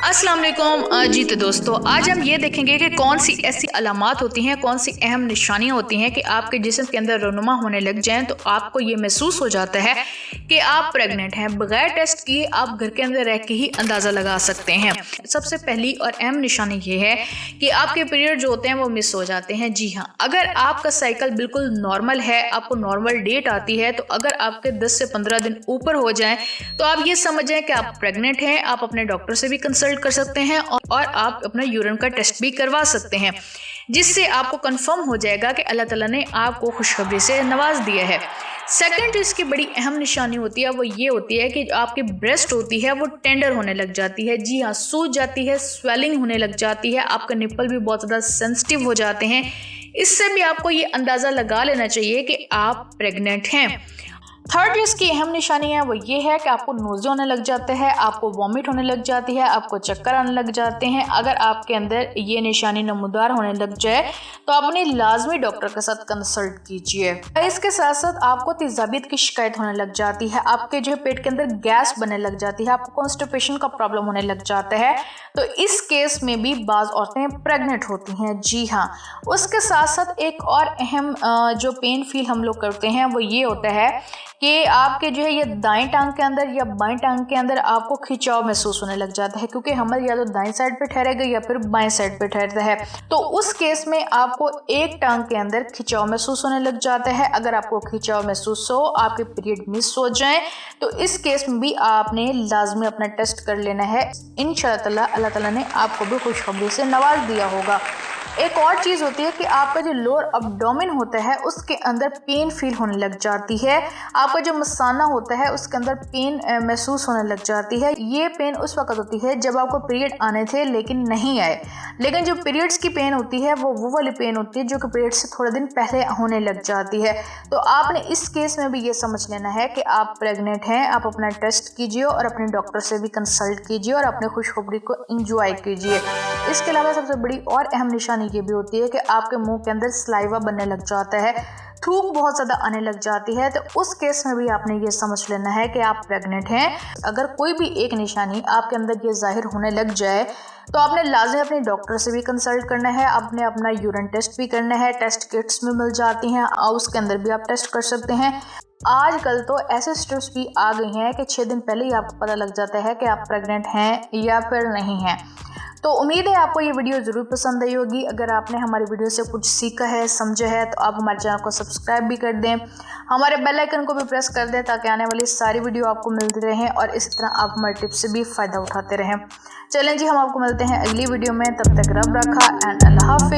अस्सलाम वालेकुम। जी तो दोस्तों, आज हम ये देखेंगे कि कौन सी ऐसी अलामात होती हैं, कौन सी अहम निशानियां होती हैं कि आपके जिस्म के अंदर रनुमा होने लग जाएं तो आपको ये महसूस हो जाता है कि आप प्रेग्नेंट हैं। बगैर टेस्ट किए आप घर के अंदर रह के ही अंदाज़ा लगा सकते हैं। सबसे पहली और अहम निशानी ये है कि आपके पीरियड जो होते हैं वो मिस हो जाते हैं। जी हाँ, अगर आपका साइकिल बिल्कुल नॉर्मल है, आपको नॉर्मल डेट आती है, तो अगर आपके 10 से 15 दिन ऊपर हो जाएं तो आप ये समझें कि आप प्रेग्नेंट हैं। आप अपने डॉक्टर से भी कंसल्ट कर सकते हैं और आप अपना यूरिन का टेस्ट भी करवा सकते हैं, जिससे आपको कंफर्म हो जाएगा कि अल्लाह ताला ने आपको खुशखबरी से नवाज दिया है। सेकंड जो इसकी बड़ी अहम निशानी होती है वो ये होती है कि आपकी ब्रेस्ट होती है वो टेंडर होने लग जाती है। जी हाँ, सूज जाती है, स्वेलिंग होने लग जाती है, आपका निप्पल भी बहुत ज़्यादा सेंसिटिव हो जाते हैं। इससे भी आपको ये अंदाज़ा लगा लेना चाहिए कि आप प्रेग्नेंट हैं। थर्ड जो इसकी अहम निशानी है वो ये है कि आपको नोज़िया होने लग जाता है, आपको वॉमिट होने लग जाती है, आपको चक्कर आने लग जाते हैं। अगर आपके अंदर ये निशानी नमूदार होने लग जाए तो आप अपने लाजमी डॉक्टर के साथ कंसल्ट कीजिए। इसके साथ साथ आपको तेजाबियत की शिकायत होने लग जाती है, आपके जो पेट के अंदर गैस बनने लग जाती है, आपको कॉन्स्टिपेशन का प्रॉब्लम होने लग जाता है, तो इस केस में भी बाज़ औरतें प्रेग्नेंट होती हैं। जी हाँ, उसके साथ साथ एक और अहम जो पेन फील हम लोग करते हैं वो ये होता है कि आपके जो है ये दाएं टांग के अंदर या बाएं टांग के अंदर आपको खिंचाव महसूस होने लग जाता है, क्योंकि हमल या तो दाएं साइड पे ठहरेगा या फिर बाएं साइड पे ठहरता है। तो उस केस में आपको एक टांग के अंदर खिंचाव महसूस होने लग जाता है। अगर आपको खिंचाव महसूस हो, आपके पीरियड मिस हो जाए, तो इस केस में भी आपने लाजमी अपना टेस्ट कर लेना है। इंशाअल्लाह अल्लाह ताला ने आपको भी खुशखबरी से नवाज दिया होगा। एक और चीज़ होती है कि आपका जो लोअर अब्डोमेन होता है उसके अंदर पेन फील होने लग जाती है, आपका जो मसाना होता है उसके अंदर पेन महसूस होने लग जाती है। ये पेन उस वक्त होती है जब आपको पीरियड आने थे लेकिन नहीं आए। लेकिन जो पीरियड्स की पेन होती है वो वाली पेन होती है जो कि पीरियड से थोड़े दिन पहले होने लग जाती है। तो आपने इस केस में भी ये समझ लेना है कि आप प्रेग्नेंट हैं। आप अपना टेस्ट कीजिए और अपने डॉक्टर से भी कंसल्ट कीजिए और अपने खुशखबरी को इंजॉय कीजिए। इसके अलावा सबसे बड़ी और अहम निशानी ये भी होती है कि आपके मुंह के अंदर सलाइवा बनने लग जाता है, थूक बहुत ज़्यादा आने लग जाती है। तो उस केस में भी आपने ये समझ लेना है कि आप प्रेग्नेंट हैं। अगर कोई भी एक निशानी आपके अंदर ये जाहिर होने लग जाए तो आपने लाजिम अपने डॉक्टर से भी कंसल्ट करना है, आपने अपना यूरिन टेस्ट भी करना है। टेस्ट किट्स में मिल जाती हैं और उसके अंदर भी आप टेस्ट कर सकते हैं। आजकल तो ऐसे स्टेप्स भी आ गई हैं कि 6 दिन पहले ही आपको पता लग जाता है कि आप प्रेग्नेंट हैं या फिर नहीं हैं। तो उम्मीद है आपको ये वीडियो ज़रूर पसंद आई होगी। अगर आपने हमारी वीडियो से कुछ सीखा है, समझा है, तो आप हमारे चैनल को सब्सक्राइब भी कर दें, हमारे बेल आइकन को भी प्रेस कर दें ताकि आने वाली सारी वीडियो आपको मिलती रहें और इसी तरह आप हमारे टिप्स से भी फ़ायदा उठाते रहें। चलें जी, हम आपको मिलते हैं अगली वीडियो में। तब तक रब रखा एंड अल्लाह हाफ़िज़।